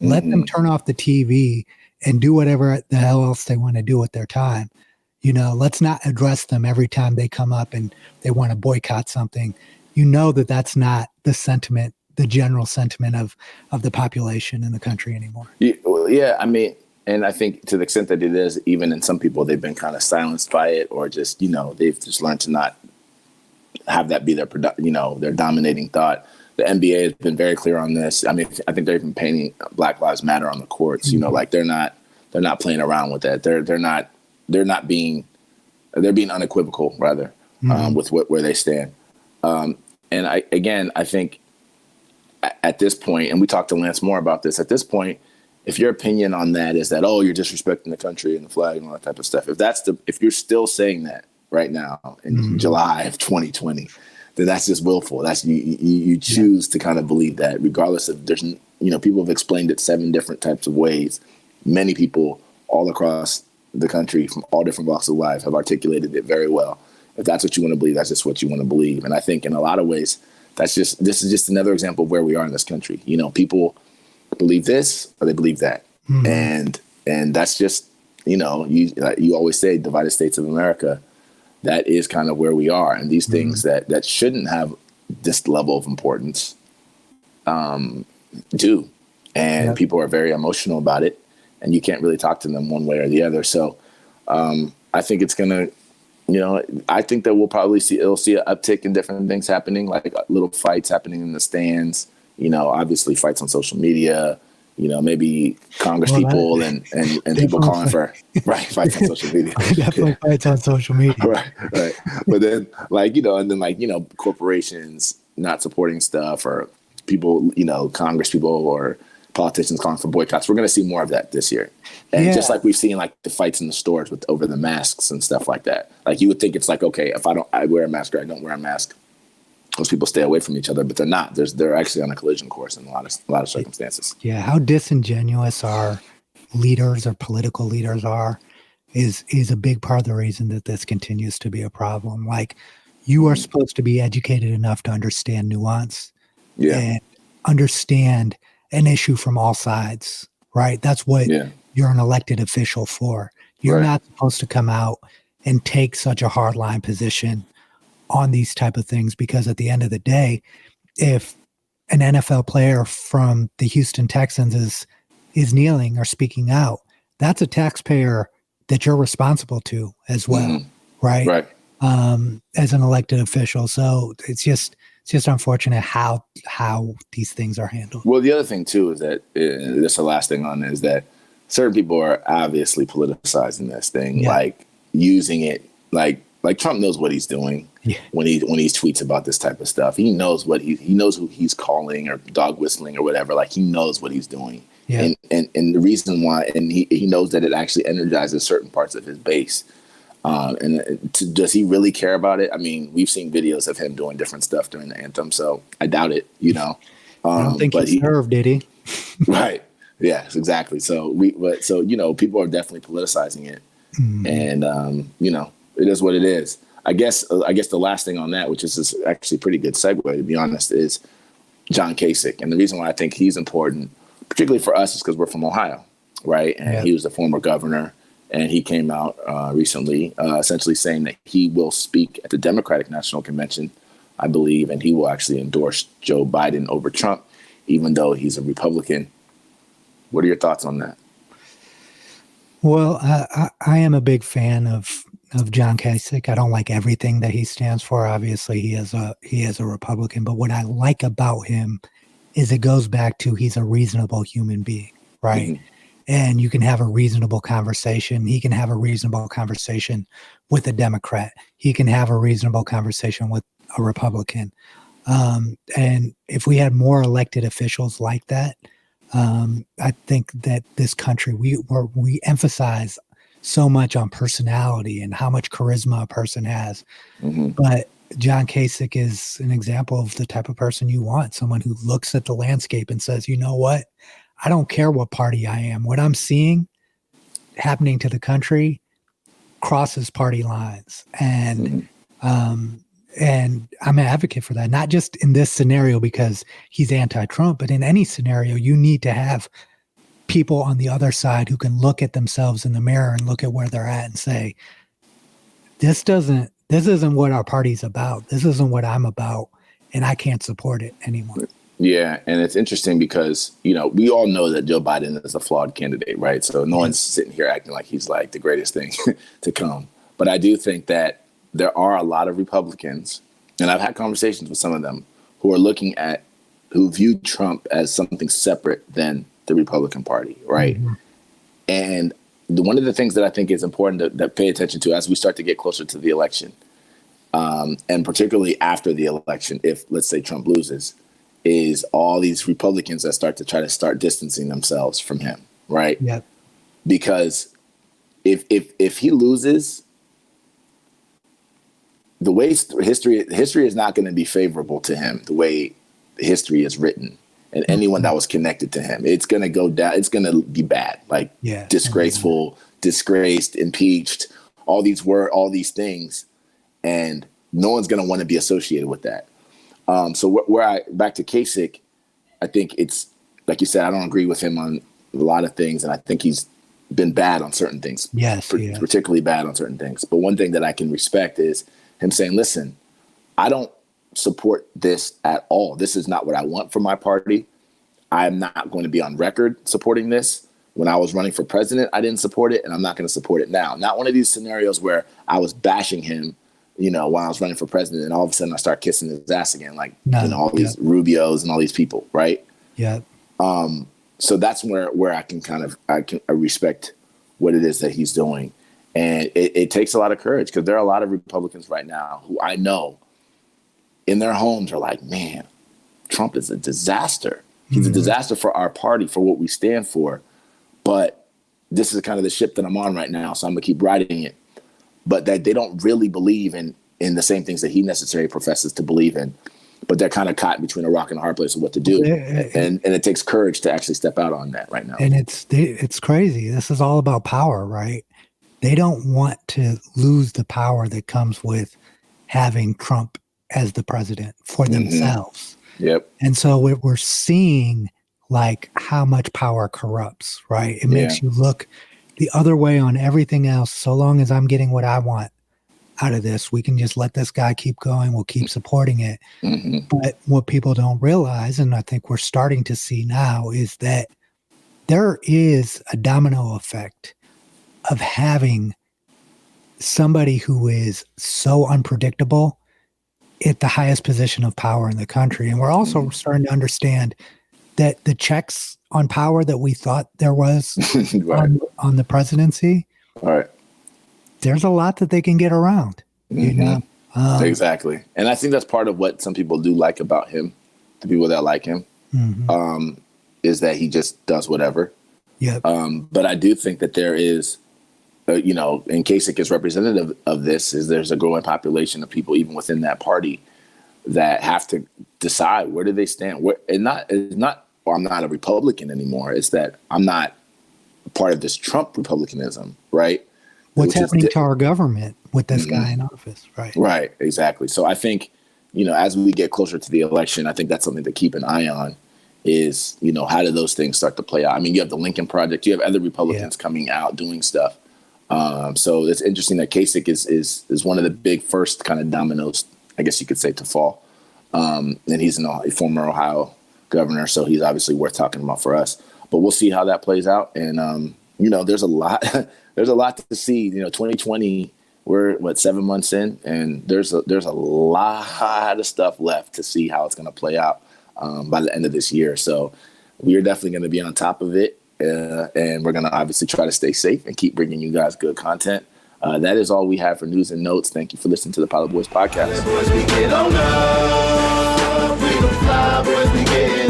Let them turn off the TV and do whatever the hell else they want to do with their time. You know, let's not address them every time they come up and they want to boycott something. You know that that's not the sentiment, the general sentiment of the population in the country anymore. Yeah, I mean, and I think to the extent that it is, even in some people, they've been kind of silenced by it, or just, you know, they've just learned to not have that be their, their dominating thought. The NBA has been very clear on this. I mean, I think they're even painting Black Lives Matter on the courts. You know, like they're not playing around with that. They're being unequivocal rather with where they stand. And I think at this point, and we talked to Lance more about this. At this point, if your opinion on that is that, oh, you're disrespecting the country and the flag and all that type of stuff, if you're still saying that right now in July of 2020. Then that's just willful. That's you choose to kind of believe that, regardless of people have explained it 7 different types of ways. Many people all across the country from all different walks of life have articulated it very well. If that's what you want to believe, that's just what you want to believe. And I think in a lot of ways, this is just another example of where we are in this country. You know, people believe this or they believe that, and that's just you always say divided states of America. That is kind of where we are. And these things that shouldn't have this level of importance do. And people are very emotional about it. And you can't really talk to them one way or the other. So I think it's going to, I think that we'll see an uptick in different things happening, like little fights happening in the stands, obviously fights on social media, maybe Congress people and people calling for fights on social media. Definitely fights on social media. Right. But then corporations not supporting stuff, or people, Congress people or politicians calling for boycotts. We're going to see more of that this year. And just like we've seen the fights in the stores over the masks and stuff like that. Like you would think it's okay, if I wear a mask or I don't wear a mask, those people stay away from each other, but they're not. They're actually on a collision course in a lot of circumstances. Yeah, how disingenuous our leaders or political leaders are is a big part of the reason that this continues to be a problem. Like, you are supposed to be educated enough to understand nuance and understand an issue from all sides, right? That's what you're an elected official for. You're not supposed to come out and take such a hardline position on these type of things, because at the end of the day, if an NFL player from the Houston Texans is kneeling or speaking out, that's a taxpayer that you're responsible to as well, right? Right. As an elected official. So it's just unfortunate how these things are handled. Well, the other thing too is that this the last thing on is that certain people are obviously politicizing this thing, like using it like Trump knows what he's doing when he tweets about this type of stuff. He knows he knows who he's calling or dog whistling or whatever. Like, he knows what he's doing. Yeah. And the reason why, and he knows that it actually energizes certain parts of his base. Does he really care about it? I mean, we've seen videos of him doing different stuff during the anthem, so I doubt it, I don't think he served, did he? Right. Yes, exactly. So people are definitely politicizing it. And, it is what it is. I guess the last thing on that, which is actually a pretty good segue, to be honest, is John Kasich. And the reason why I think he's important, particularly for us, is because we're from Ohio, right? And he was the former governor, and he came out recently essentially saying that he will speak at the Democratic National Convention, I believe, and he will actually endorse Joe Biden over Trump, even though he's a Republican. What are your thoughts on that? Well, I am a big fan of John Kasich. I don't like everything that he stands for. Obviously, he is a Republican. But what I like about him is it goes back to he's a reasonable human being, right? Mm-hmm. And you can have a reasonable conversation. He can have a reasonable conversation with a Democrat. He can have a reasonable conversation with a Republican. And if we had more elected officials like that, I think that this country, we emphasize so much on personality and how much charisma a person has. Mm-hmm. But John Kasich is an example of the type of person you want, someone who looks at the landscape and says, you know what? I don't care what party I am. What I'm seeing happening to the country crosses party lines. And and I'm an advocate for that, not just in this scenario because he's anti-Trump, but in any scenario, you need to have people on the other side who can look at themselves in the mirror and look at where they're at and say, this isn't what our party's about. This isn't what I'm about. And I can't support it anymore. Yeah. And it's interesting because, we all know that Joe Biden is a flawed candidate, right? So no one's sitting here acting like he's like the greatest thing to come. But I do think that there are a lot of Republicans, and I've had conversations with some of them, who view Trump as something separate than the Republican Party, right? Mm-hmm. And one of the things that I think is important to pay attention to as we start to get closer to the election, and particularly after the election, if, let's say, Trump loses, is all these Republicans that start distancing themselves from him, right? Yep. Because if he loses, the way history is not going to be favorable to him, the way history is written, and anyone that was connected to him, it's going to go down. It's going to be bad, like disgraceful, disgraced, impeached, all these things, and no one's going to want to be associated with that. So back to Kasich, I think it's like you said, I don't agree with him on a lot of things, and I think he's been bad on certain things. Yes, particularly bad on certain things. But one thing that I can respect is him saying, listen, I don't support this at all. This is not what I want for my party. I'm not going to be on record supporting this. When I was running for president, I didn't support it, and I'm not going to support it now. Not one of these scenarios where I was bashing him, while I was running for president, and all of a sudden I start kissing his ass again, like all these Rubios and all these people, right? Yeah. So that's where I can I respect what it is that he's doing. And it takes a lot of courage because there are a lot of Republicans right now who I know in their homes are like, man, Trump is a disaster. He's a disaster for our party, for what we stand for. But this is kind of the ship that I'm on right now, so I'm going to keep riding it. But that they don't really believe in the same things that he necessarily professes to believe in. But they're kind of caught between a rock and a hard place of what to do. And it takes courage to actually step out on that right now. And it's crazy. This is all about power, right? They don't want to lose the power that comes with having Trump as the president for themselves. Yep. And so we're seeing like how much power corrupts, right? It makes you look the other way on everything else. So long as I'm getting what I want out of this, we can just let this guy keep going. We'll keep supporting it. But what people don't realize, and I think we're starting to see now, is that there is a domino effect of having somebody who is so unpredictable at the highest position of power in the country. And we're also starting to understand that the checks on power that we thought there was on the presidency, there's a lot that they can get around, you know? Exactly. And I think that's part of what some people do like about him, the people that like him, is that he just does whatever. Yep. But I do think that there is, and Kasich is representative of this, is there's a growing population of people even within that party that have to decide where do they stand. It's not, I'm not a Republican anymore. It's that I'm not part of this Trump Republicanism, right? What's happening to our government with this guy in office, right? Right, exactly. So I think, as we get closer to the election, I think that's something to keep an eye on is, how do those things start to play out? I mean, you have the Lincoln Project, you have other Republicans coming out doing stuff. So it's interesting that Kasich is one of the big first kind of dominoes, I guess you could say, to fall. And he's a former Ohio governor, so he's obviously worth talking about for us. But we'll see how that plays out. And, there's a lot there's a lot to see. 2020, we're 7 months in, and there's a lot of stuff left to see how it's going to play out by the end of this year. So we are definitely going to be on top of it. And we're going to obviously try to stay safe and keep bringing you guys good content. That is all we have for news and notes. Thank you for listening to the Pilot Boys podcast. Boys, we get on up. We don't fly, boys, we get